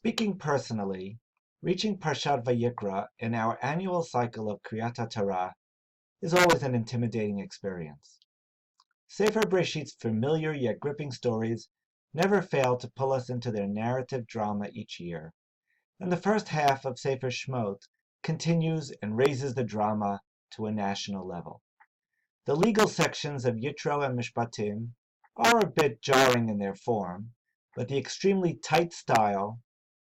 Speaking personally, reaching Parashat Vayikra in our annual cycle of Kriyat Torah is always an intimidating experience. Sefer Bereshit's familiar yet gripping stories never fail to pull us into their narrative drama each year, and the first half of Sefer Shmot continues and raises the drama to a national level. The legal sections of Yitro and Mishpatim are a bit jarring in their form, but the extremely tight style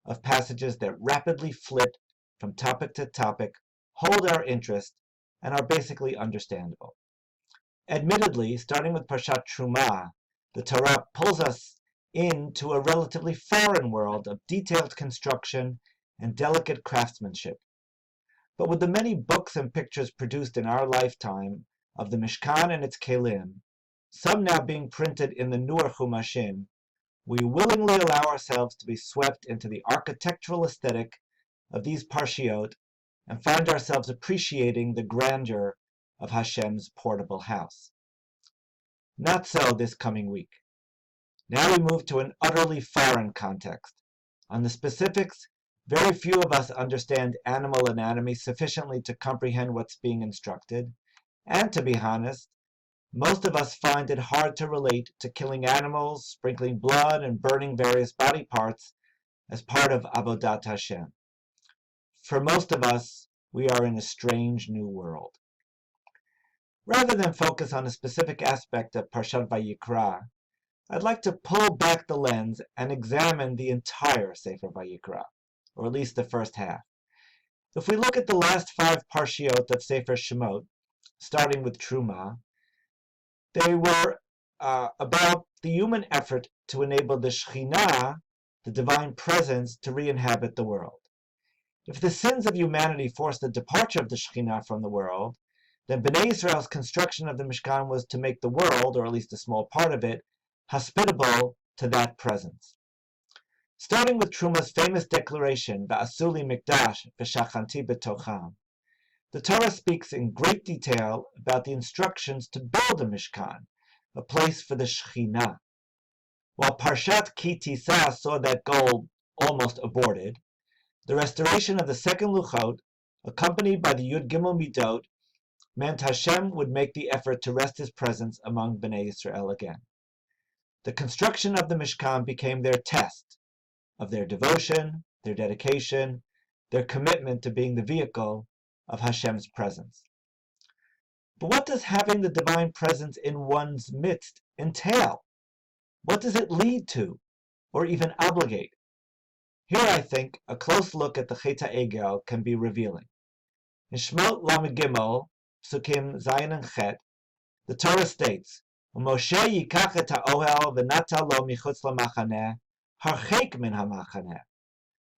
of passages that rapidly flit from topic to topic hold our interest and are basically understandable. Admittedly, starting with Parashat Truma, the Torah pulls us into a relatively foreign world of detailed construction and delicate craftsmanship. But with the many books and pictures produced in our lifetime of the Mishkan and its Kelim, some now being printed in the newer Chumashim, we willingly allow ourselves to be swept into the architectural aesthetic of these parshiot and find ourselves appreciating the grandeur of Hashem's portable house. Not so this coming week. Now we move to an utterly foreign context. On the specifics, very few of us understand animal anatomy sufficiently to comprehend what's being instructed, and to be honest, most of us find it hard to relate to killing animals, sprinkling blood, and burning various body parts as part of Avodat Hashem. For most of us, we are in a strange new world. Rather than focus on a specific aspect of Parashat Vayikra, I'd like to pull back the lens and examine the entire Sefer Vayikra, or at least the first half. If we look at the last 5 parshiot of Sefer Shemot, starting with Truma, they were about the human effort to enable the Shekhinah, the divine presence, to re-inhabit the world. If the sins of humanity forced the departure of the Shekhinah from the world, then Bnei Israel's construction of the Mishkan was to make the world, or at least a small part of it, hospitable to that presence. Starting with Truma's famous declaration, Va'asuli mikdash v'shachanti betocham, the Torah speaks in great detail about the instructions to build a Mishkan, a place for the Shekhinah. While Parshat Ki Tisa saw that goal almost aborted, the restoration of the second Luchot, accompanied by the Yud Gimel Midot, meant Hashem would make the effort to rest His presence among Bnei Israel again. The construction of the Mishkan became their test of their devotion, their dedication, their commitment to being the vehicle of Hashem's presence. But what does having the divine presence in one's midst entail? What does it lead to, or even obligate? Here, I think, a close look at the Chet HaEgel can be revealing. In Shemot Lamed Gimel, Psukim Zayin and Chet, the Torah states, "Moshe yikach et ha'ohel v'nata lo michutz lamachaneh, harchek min hamachaneh,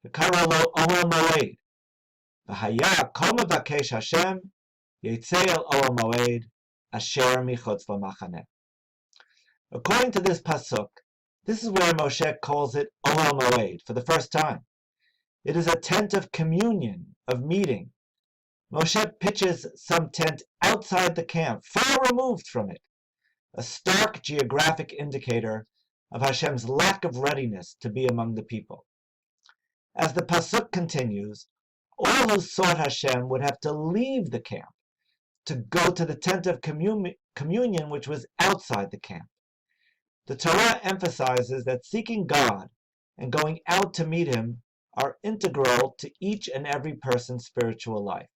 v'kara lo ohel moed, v'haya kol mevakesh Hashem, yetzei el ohel moed, asher michutz lamachaneh." According to this pasuk, this is where Moshe calls it Ohel Moed for the first time. It is a tent of communion, of meeting. Moshe pitches some tent outside the camp, far removed from it, a stark geographic indicator of Hashem's lack of readiness to be among the people. As the pasuk continues, all who sought Hashem would have to leave the camp to go to the tent of communion which was outside the camp. The Torah emphasizes that seeking God and going out to meet Him are integral to each and every person's spiritual life.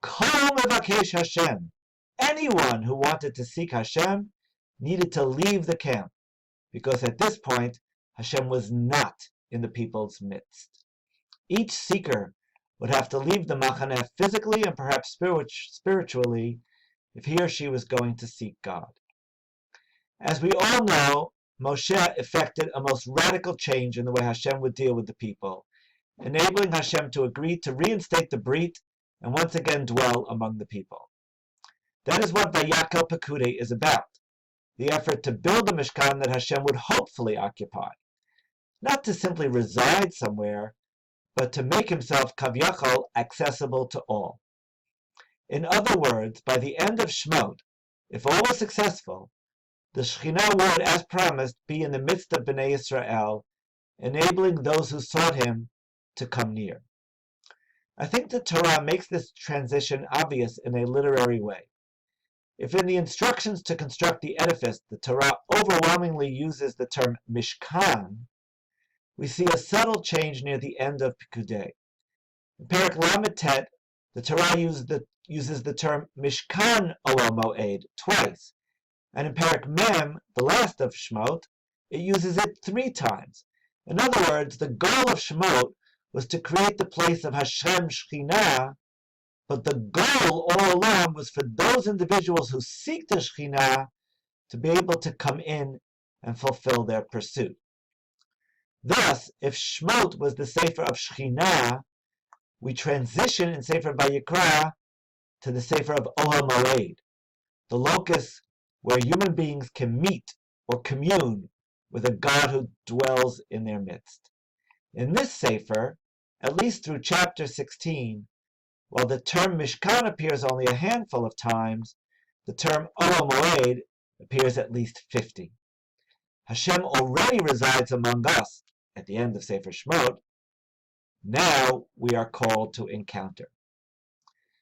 Kol mevakesh Hashem. Anyone who wanted to seek Hashem needed to leave the camp, because at this point, Hashem was not in the people's midst. Each seeker would have to leave the machaneh physically and perhaps spiritually if he or she was going to seek God. As we all know, Moshe effected a most radical change in the way Hashem would deal with the people, enabling Hashem to agree to reinstate the Brit and once again dwell among the people. That is what Vayakel Pekudei is about, the effort to build a Mishkan that Hashem would hopefully occupy, not to simply reside somewhere, but to make Himself Kavyachol accessible to all. In other words, by the end of Shemot, if all was successful, the Shekhinah would, as promised, be in the midst of Bnei Israel enabling those who sought him to come near. I think the Torah makes this transition obvious in a literary way. If in the instructions to construct the edifice, the Torah overwhelmingly uses the term Mishkan, we see a subtle change near the end of Pikudei. In Perek Lamed Tet, the Torah uses the term Mishkan Oel Moed twice, and in Perek Mem, the last of Shemot, it uses it 3 times. In other words, the goal of Shemot was to create the place of Hashem Shekhinah, but the goal all along was for those individuals who seek the Shekhinah to be able to come in and fulfill their pursuit. Thus, if Shemot was the Sefer of Shekhinah, we transition in Sefer Vayikra to the Sefer of Ohel Moed, the locus where human beings can meet or commune with a God who dwells in their midst. In this Sefer, at least through chapter 16, while the term Mishkan appears only a handful of times, the term Ohel Moed appears at least 50. Hashem already resides among us at the end of Sefer Shemot. Now we are called to encounter.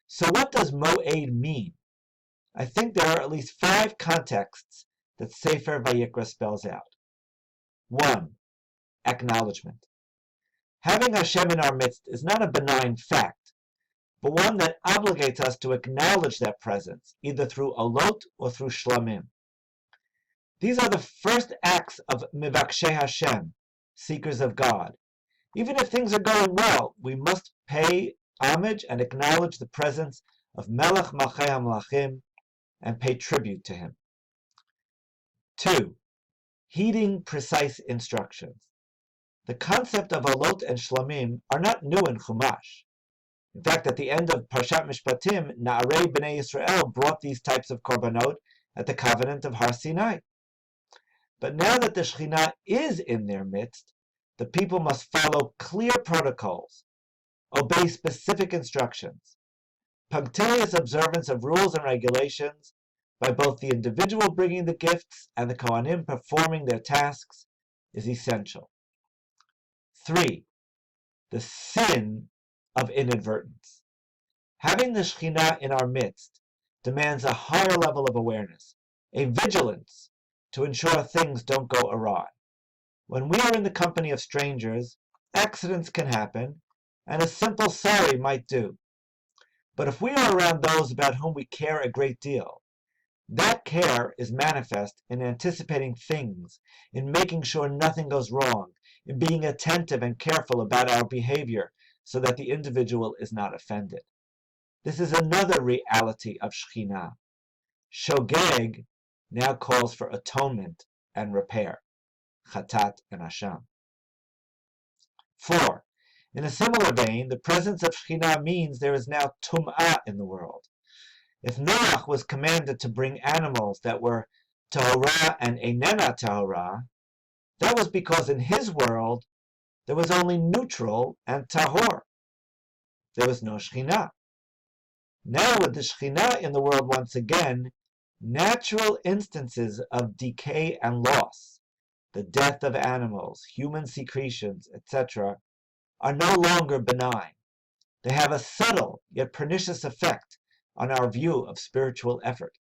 So what does Moed mean? I think there are at least 5 contexts that Sefer Vayikra spells out. 1. Acknowledgement. Having Hashem in our midst is not a benign fact, but one that obligates us to acknowledge that presence, either through olot or through shlamim. These are the first acts of Mivakshei Hashem, seekers of God. Even if things are going well, we must pay homage and acknowledge the presence of Melech Malchei HaMelachim and pay tribute to him. 2. Heeding precise instructions. The concept of olot and shlamim are not new in Chumash. In fact, at the end of Parashat Mishpatim, Na'arei Bnei Yisrael brought these types of korbanot at the covenant of Har Sinai. But now that the Shekhinah is in their midst, the people must follow clear protocols, obey specific instructions. Punctilious observance of rules and regulations by both the individual bringing the gifts and the Kohanim performing their tasks is essential. 3. The sin of inadvertence. Having the Shekhinah in our midst demands a higher level of awareness, a vigilance to ensure things don't go awry. When we are in the company of strangers, accidents can happen, and a simple sorry might do. But if we are around those about whom we care a great deal, that care is manifest in anticipating things, in making sure nothing goes wrong, in being attentive and careful about our behavior so that the individual is not offended. This is another reality of Shekhinah. Shogeg now calls for atonement and repair, chatat and asham. 4. In a similar vein, the presence of Shekhinah means there is now tum'ah in the world. If Noach was commanded to bring animals that were tahorah and einena tahorah, that was because in his world there was only neutral and tahor. There was no Shekhinah. Now with the Shekhinah in the world once again, natural instances of decay and loss, the death of animals, human secretions, etc., are no longer benign. They have a subtle yet pernicious effect on our view of spiritual effort.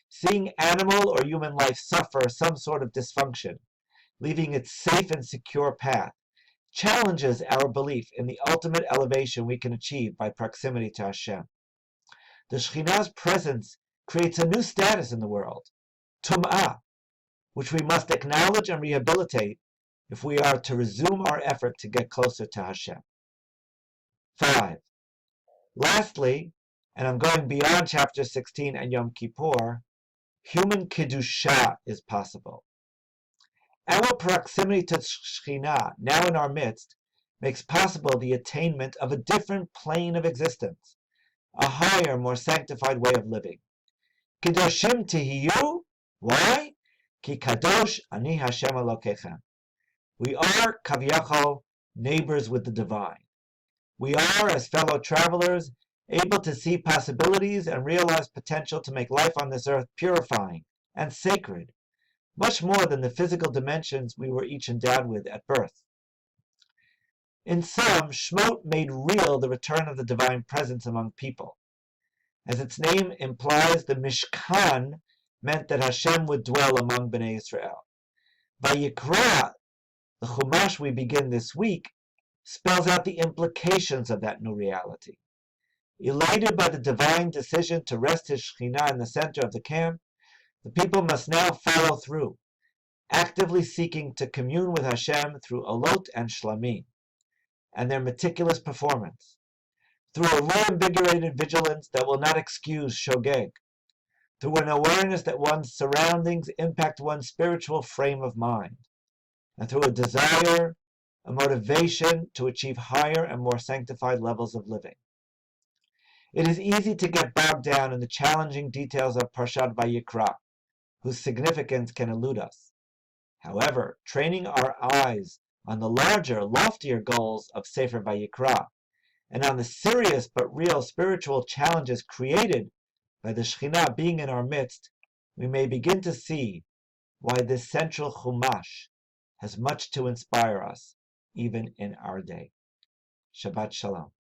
Seeing animal or human life suffer some sort of dysfunction, leaving its safe and secure path, challenges our belief in the ultimate elevation we can achieve by proximity to Hashem. The Shekhinah's presence creates a new status in the world, tum'ah, which we must acknowledge and rehabilitate if we are to resume our effort to get closer to Hashem. 5. Lastly, and I'm going beyond chapter 16 and Yom Kippur, human Kedusha is possible. Our proximity to Shekhinah, now in our midst, makes possible the attainment of a different plane of existence, a higher, more sanctified way of living. Kedoshim tihiyu. Why? Ki kadosh ani Hashem Elokechem. We are, kaviyachol, neighbors with the divine. We are, as fellow travelers, able to see possibilities and realize potential to make life on this earth purifying and sacred, much more than the physical dimensions we were each endowed with at birth. In sum, Shmot made real the return of the divine presence among people. As its name implies, the Mishkan meant that Hashem would dwell among Bnei Israel. Vayikra, the Chumash we begin this week, spells out the implications of that new reality. Elated by the divine decision to rest his Shekhinah in the center of the camp, the people must now follow through, actively seeking to commune with Hashem through Olot and Shlamim, and their meticulous performance, through a reinvigorated vigilance that will not excuse shogeg, through an awareness that one's surroundings impact one's spiritual frame of mind, and through a desire, a motivation to achieve higher and more sanctified levels of living. It is easy to get bogged down in the challenging details of Parashat Vayikra, whose significance can elude us. However, training our eyes on the larger, loftier goals of Sefer Vayikra, and on the serious but real spiritual challenges created by the Shekhinah being in our midst, we may begin to see why this central Chumash has much to inspire us, even in our day. Shabbat Shalom.